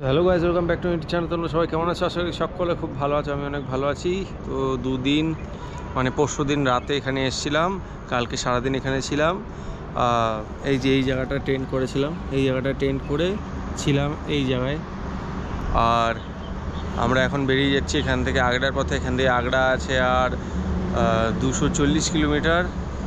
Hello guys, welcome back to YouTube channel. তোমরা সবাই কেমন আছো? আশা করি সকলে খুব ভালো আছো। আমি অনেক ভালো আছি। তো দুদিন মানে পরশু দিন রাতে এখানে এসেছিলাম, কালকে সারাদিন এখানে ছিলাম। এই যে এই জায়গাটা টেন্ট করেছিলাম, এই জায়গাটা টেন্ট করে ছিলাম এই জায়গায়। আর আমরা এখন বেরিয়ে যাচ্ছি এখান থেকে আগ্রার পথে। এখান থেকে আগ্রা আছে আর 240 কিলোমিটার।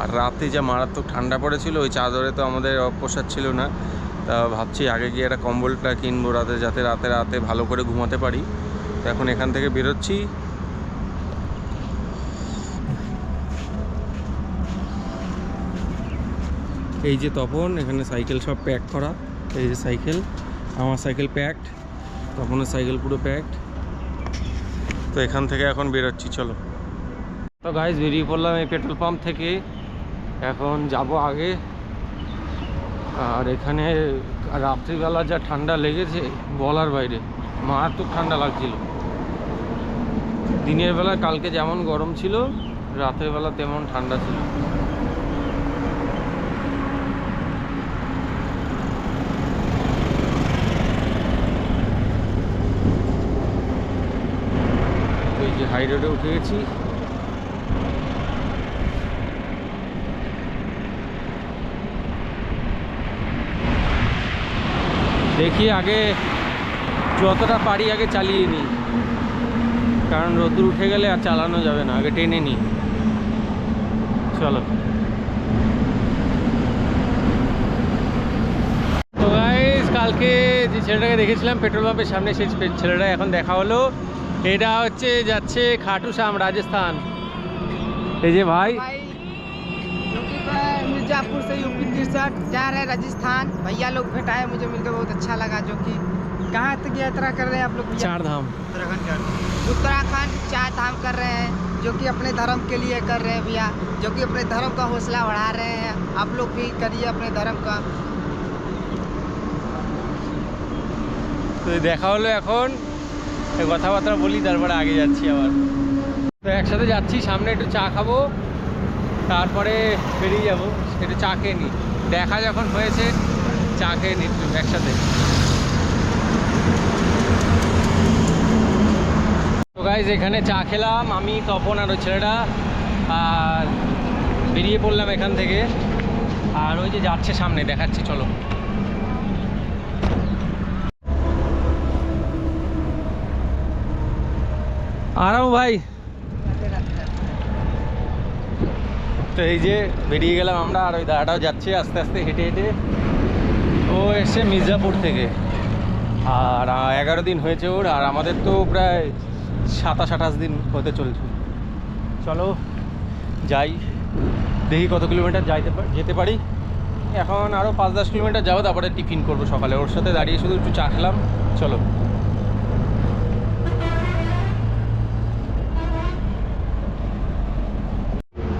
আর রাতে যা মারাত্মক ঠান্ডা পড়েছিল, ওই চাদরে তো আমাদের পোষাচ্ছিল ছিল না। তা ভাবছি আগে গিয়ে একটা কম্বলটা কিনবো রাতে, যাতে রাতে ভালো করে ঘুমাতে পারি। তো এখন এখান থেকে বেরোচ্ছি। এই যে তপন, এখানে সাইকেল সব প্যাক করা। এই যে সাইকেল, আমার সাইকেল প্যাকড, তপনের সাইকেল পুরো প্যাকড। তো এখান থেকে এখন বেরোচ্ছি, চলো। তো গাইজ বেরিয়ে পড়লাম এই পেট্রোল পাম্প থেকে। এখন যাব আগে। আর এখানে রাত্রিবেলা যা ঠান্ডা লেগেছে বলার বাইরে, মারাত্মক ঠান্ডা লাগছিল। দিনের বেলা কালকে যেমন গরম ছিল, রাতের বেলা তেমন ঠান্ডা ছিল। এই যে হাই রোডে উঠে গেছি। দেখি আগে যতটা পারি আগে চালিয়ে নিই, কারণ রোদ্দুর উঠে গেলে আর চালানো যাবে না। আগে টেনে নিই, চলো। তো গাইস, কালকে যে ছেলেটাকে দেখেছিলাম পেট্রোল পাম্পের সামনে, সেই ছেলেটা এখন দেখা হলো। এটা হচ্ছে যাচ্ছে খাটু শ্যাম, রাজস্থান। এই যে ভাই, मिर्जापुर से यूपी 63 जा रहे हैं राजस्थान। भैया लोग भेटाए, मुझे मिलकर बहुत अच्छा लगा। जो कि कहाँ तक यात्रा कर रहे हैं आप लोग भैया? 4 धाम। उत्तराखंड 4 धाम कर रहे हैं, जो कि अपने धर्म के लिए कर रहे हैं भैया, जो कि अपने धर्म का हौसला बढ़ा रहे हैं। आप लोग भी करिए अपने धर्म का। তো দেখা হলো, এখন কথাবার্তা বলি, তারপরে আগে যাচ্ছি আবার। তো একসাথে যাচ্ছি, সামনে একটু চা খাবো, তারপরে বেরিয়ে যাবো। একটু চা খেয়ে নিই, দেখা যখন হয়েছে চা খেয়ে নিই একসাথে। তো গাইজ, এখানে চা খেলাম আমি, তপন আর ওই ছেলেটা, আর বেরিয়ে পড়লাম এখান থেকে। আর ওই যে যাচ্ছে সামনে, দেখাচ্ছি, চলো। আরাম ভাই। তো এই যে বেরিয়ে গেলাম আমরা, আর ওই দাদাটাও যাচ্ছে আস্তে আস্তে হেঁটে হেঁটে। ও এসছে মির্জাপুর থেকে, আর 11 দিন হয়েছে ওর। আর আমাদের তো প্রায় 27-28 দিন হতে চলছে। চলো যাই, দেখি কত কিলোমিটার যেতে পারি। এখন আরও 5-10 কিলোমিটার যাবো, তারপরে টিফিন করবো সকালে। ওর সাথে দাঁড়িয়ে শুধু একটু চা খেলাম, চলো।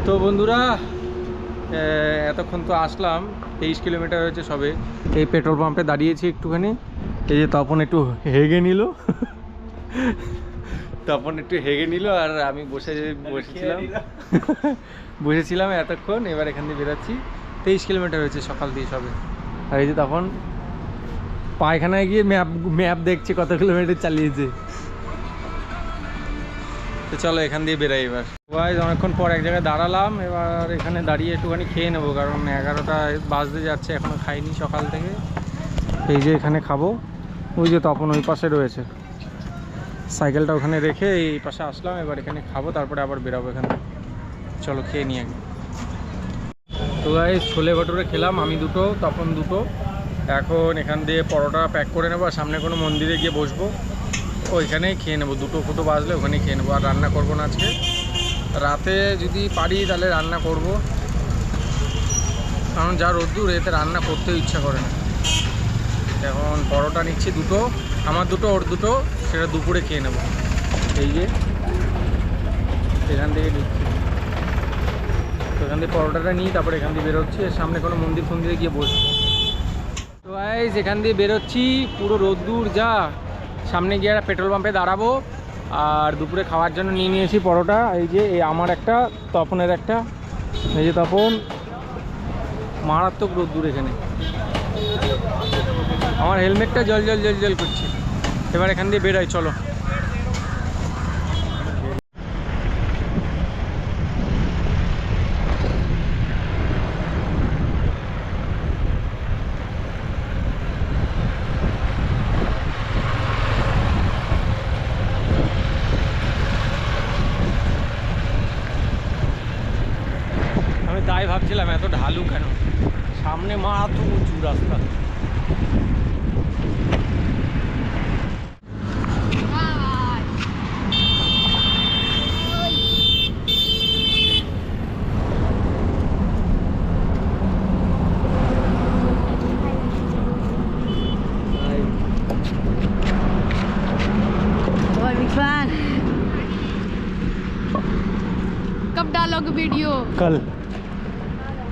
তো বন্ধুরা, এতক্ষণ তো আসলাম, 23 কিলোমিটার হয়েছে সবে। এই পেট্রোল পাম্পে দাঁড়িয়েছি একটুখানি। এই যে তপন একটু হেগে নিল, তপন একটু হেগে নিল, আর আমি বসেছিলাম এতক্ষণ। এবার এখান দিয়ে বেরোচ্ছি। 23 কিলোমিটার হয়েছে সকাল দিয়ে সবে। আর এই যে তখন পায়খানায় গিয়ে ম্যাপ দেখছে কত কিলোমিটার চালিয়েছে। তো চলো এখান দিয়ে বেরাই এবার। গাইস, অনেকক্ষণ পর এক জায়গায় দাঁড়ালাম। এবার এখানে দাঁড়িয়ে একটুখানি খেয়ে নেবো, কারণ 11টা বাজতে যাচ্ছে, এখনও খাইনি সকাল থেকে। এই যে এখানে খাবো। ওই যে তখন ওই পাশে রয়েছে, সাইকেলটা ওখানে রেখে এই পাশে আসলাম। এবার এখানে খাবো, তারপরে আবার বেরাবো এখান থেকে। চলো খেয়ে নিই আগে। তো গাইস, ছোলে ভটুরে খেলাম আমি দুটো, তখন দুটো। এখন এখান দিয়ে পরোটা প্যাক করে নেবো, আর সামনে কোনো মন্দিরে গিয়ে বসবো, ওইখানেই খেয়ে নেবো। 2 বাজলে ওখানেই খেয়ে নেবো। আর রান্না করবো না আজকে, রাতে যদি পারি তাহলে রান্না করব, কারণ যা রোদ্দুর, এতে রান্না করতেও ইচ্ছা করে না। এখন পরোটা নিচ্ছি দুটো, আমার দুটো ওর দুটো, সেটা দুপুরে খেয়ে নেবো। এই যে এখান থেকে নিচ্ছি, তো এখান থেকে পরোটাটা নিই, তারপরে এখান দিয়ে বেরোচ্ছি। সামনে কোনো মন্দিরে গিয়ে বসবো। তো গাইস, এখান দিয়ে বেরোচ্ছি, পুরো রোদ্দুর যা। সামনে গিয়ে একটা পেট্রোল পাম্পে দাঁড়াবো। আর দুপুরে খাওয়ার জন্য নিয়ে নিয়েছি পরোটা। এই যে আমার একটা, তপনের একটা। এই যে তপন, মারাত্মক রোদ্দুর এখানে। আমার হেলমেটটা জল করছে। এবার এখান দিয়ে বেরোই, চলো। আমি তাই ভাবছিলাম এত ঢালু কেন, সামনে মাত্র উঁচু রাস্তা। कब डालोगे वीडियो? কাল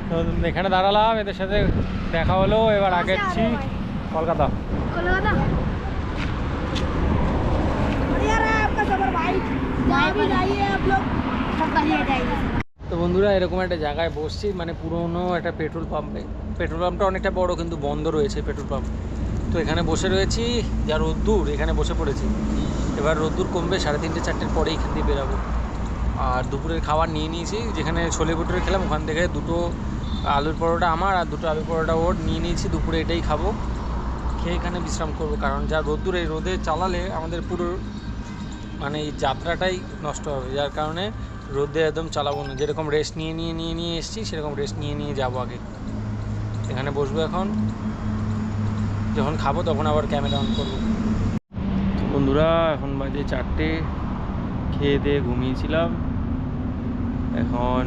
তো এখানে দাঁড়ালাম, এদের সাথে দেখা হলো। এবার আগে যাচ্ছি কলকাতা। कोलकाता। बढ़िया रहा आपका सफर भाई। जहाँ भी जाइए आप लोग सब बढ़िया जाइए। তো বন্ধুরা এরকম একটা জায়গায় বসছি, মানে পুরোনো একটা পেট্রোল পাম্পে। পেট্রোল পাম্পটা অনেকটা বড়, কিন্তু বন্ধ রয়েছে পেট্রোল পাম্প। তো এখানে বসে রয়েছি, যা রোদ্দুর, এখানে বসে পড়েছি। এবার রোদ্দুর কমবে, 3:30 4টের পরে এখান দিয়ে বেরাবো। আর দুপুরের খাবার নিয়ে নিয়েছি, যেখানে ছোলে ভটুরে খেলাম ওখান থেকে 2টো আলুর পরোটা আমার আর 2টো আলুর পরোটা ওর নিয়ে নিয়েছি। দুপুরে এটাই খাবো, খেয়ে এখানে বিশ্রাম করবো। কারণ যা রোদ্দুর, এই রোদে চালালে আমাদের পুরো মানে এই যাত্রাটাই নষ্ট হবে। যার কারণে রোদে একদম চালাবো না, যেরকম রেস্ট নিয়ে এসেছি সেরকম রেস্ট নিয়ে যাবো আগে। এখানে বসবো, এখন যখন খাবো তখন আবার ক্যামেরা অন করবো। বন্ধুরা এখন বাজে 4টে, খেয়ে দিয়ে ঘুমিয়েছিলাম, এখন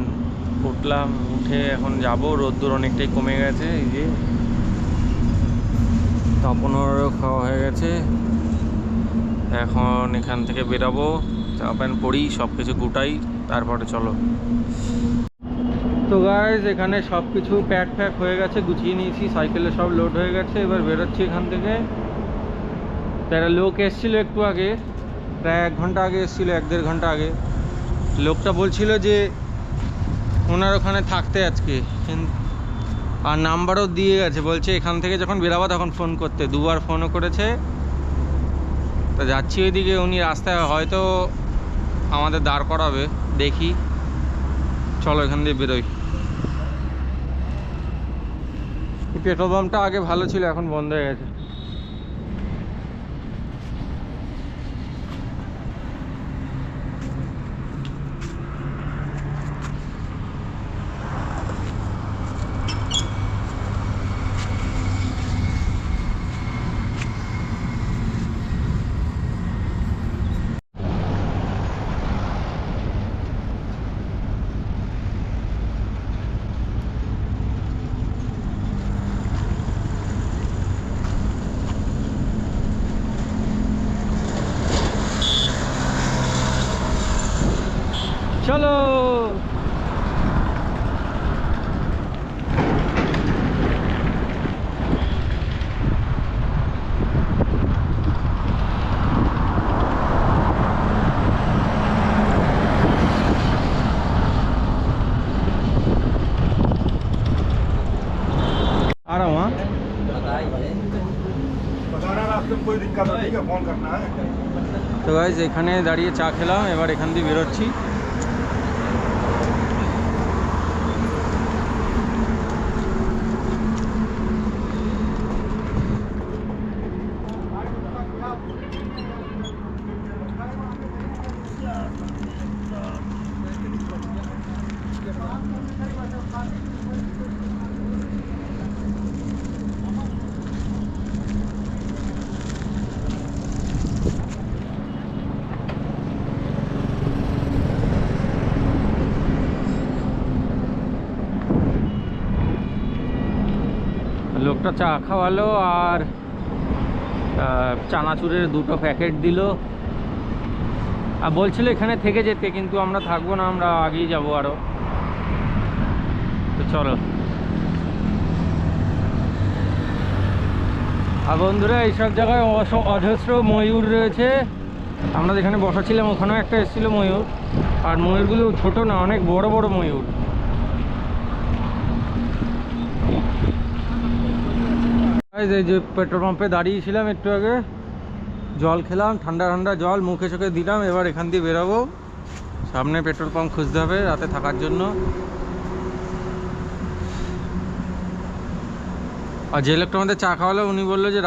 উঠলাম, উঠে এখন যাব। রোদ্দুর অনেকটাই কমে গেছে, এই যে তপনেরও খাওয়া হয়ে গেছে। এখন এখান থেকে বেরাবো, জামা প্যান্ট পরি, সব কিছু গুটাই, তারপরে চলো। তো গাইস এখানে সব কিছু প্যাক হয়ে গেছে, গুছিয়ে নিয়েছি, সাইকেলে সব লোড হয়ে গেছে। এবার বেরোচ্ছি এখান থেকে। তারা লোক এসেছিলো একটু আগে, প্রায় 1 ঘন্টা আগে এসেছিলো, 1-1.5 ঘন্টা আগে। লোকটা বলছিল যে ওনার ওখানে থাকতে আজকে, আর নাম্বারও দিয়ে গেছে, বলছে এখান থেকে যখন বেরাবো তখন ফোন করতে। 2বার ফোনও করেছে। তা যাচ্ছি ওইদিকে, উনি রাস্তায় হয়তো আমাদের দাঁড় করাবে, দেখি। চলো এখান দিয়ে বেরোই। এই পেট্রোল পাম্পটা আগে ভালো ছিল, এখন বন্ধ হয়ে গেছে। চলো आ रहा हूँ। हाँ कोई दिक्कत नहीं है, फोन करना है। তো গাইজ এখানে দাঁড়িয়ে চা খেলাম, এবার এখান দিয়ে বেরোচ্ছি। লোকটা চা খাওয়ালো আর চানাচুরের 2টো প্যাকেট দিল, আর বলছিল এখানে থেকে যেতে, কিন্তু আমরা থাকবো না, আমরা আগেই যাবো আরও। তো চলো। আর বন্ধুরা এইসব জায়গায় অজস্র ময়ূর রয়েছে। আমরা যেখানে বসাছিলাম ওখানেও একটা এসেছিলো ময়ূর, আর ময়ূরগুলো ছোট না, অনেক বড় বড় ময়ূর। এই যে পেট্রোল পাম্পে দাঁড়িয়েছিলাম একটু আগে, জল খেলাম, ঠান্ডা ঠান্ডা জল মুখে চোখে দিলাম। এবার এখান দিয়ে বেরোবো, সামনে পেট্রোল পাম্প খুঁজতে হবে রাতে থাকার জন্য। আর যে লোকটা আমাদের চা খাওয়ালো উনি বললো যে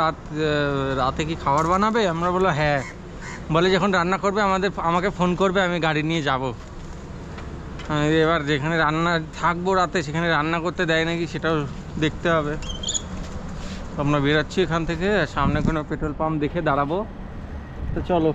রাতে কি খাবার বানাবে? আমরা বললো হ্যাঁ। বলে যখন রান্না করবে আমাকে ফোন করবে, আমি গাড়ি নিয়ে যাব। এবার যেখানে রান্না থাকবো রাতে সেখানে রান্না করতে দেয় নাকি সেটাও দেখতে হবে। তো আমরা বেরোচ্ছি এখান থেকে, সামনে কোনো পেট্রোল পাম্প দেখে দাঁড়াবো। তো চলো।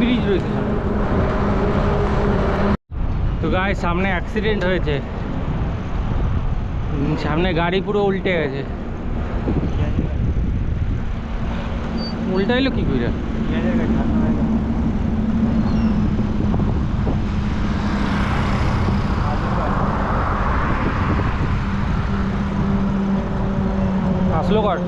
ব্রিজ রয়েছে তো গাই, সামনে অ্যাক্সিডেন্ট হয়েছে, সামনে গাড়ি পুরো উল্টে গেছে। উল্টাইলো কি করে? আসলো কর।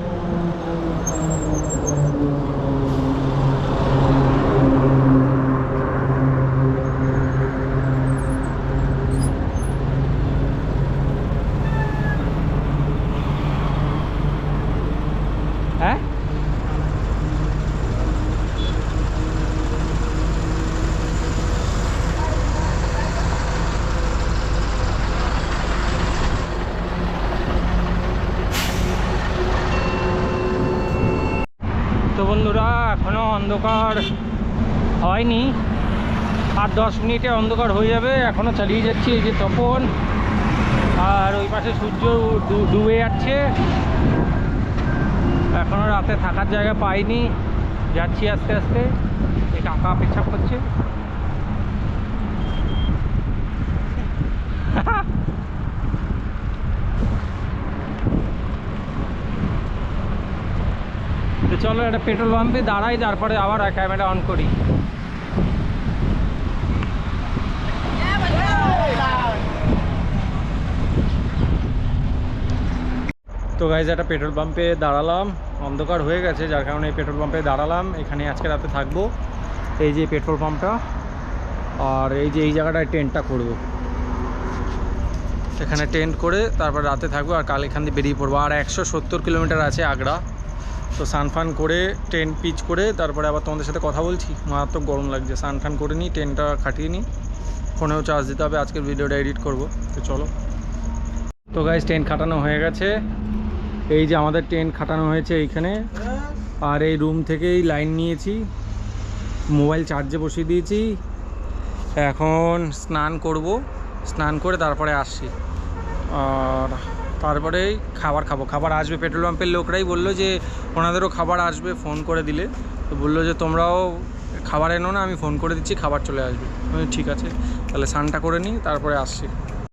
হ্যাঁ তো বন্ধুরা, এখনো অন্ধকার হয়নি, আর 10 মিনিটে অন্ধকার হয়ে যাবে। এখনো চালিয়ে যাচ্ছি, এই যে তপন, আর ওই পাশে সূর্য ডুবে যাচ্ছে। এখনো রাতে থাকার জায়গা পাইনি, যাচ্ছি আস্তে আস্তে। এই কাকা পেছাপ করছে। তো চলো একটা পেট্রোল পাম্পে দাঁড়াই, তারপরে আবার ক্যামেরা অন করি। তো গাইজ একটা পেট্রোল পাম্পে দাঁড়ালাম, অন্ধকার হয়ে গেছে যার কারণে এই পেট্রোল পাম্পে দাঁড়ালাম। এখানে আজকে রাতে থাকবো। এই যে পেট্রোল পাম্পটা, আর এই যে এই জায়গাটায় টেন্টটা করবো। এখানে টেন্ট করে তারপর রাতে থাকবো, আর কাল এখান দিয়ে বেরিয়ে পড়বো। আর 170 কিলোমিটার আছে আগ্রা। তো সানফান করে টেন্ট পিচ করে তারপরে আবার তোমাদের সাথে কথা বলছি। মারাত্মক গরম লাগছে, সানফান করে নিই, টেন্টটা খাটিয়ে নিই, ফোনেও চার্জ দিতে হবে, আজকের ভিডিওটা এডিট করব। তো চলো। তো গাইজ টেন্ট খাটানো হয়ে গেছে, এই যে আমাদের টেন্ট খাটানো হয়েছে এইখানে। আর এই রুম থেকেই লাইন নিয়েছি, মোবাইল চার্জে বসিয়ে দিয়েছি। এখন স্নান করব, স্নান করে তারপরে আসছি। আর তারপরেই খাবার খাবো। খাবার আসবে, পেট্রোল পাম্পের লোকরাই বললো যে ওনাদেরও খাবার আসবে ফোন করে দিলে। তো বললো যে তোমরাও খাবার এনো না, আমি ফোন করে দিচ্ছি, খাবার চলে আসবে। ঠিক আছে, তাহলে স্নানটা করে নিই, তারপরে আসছি।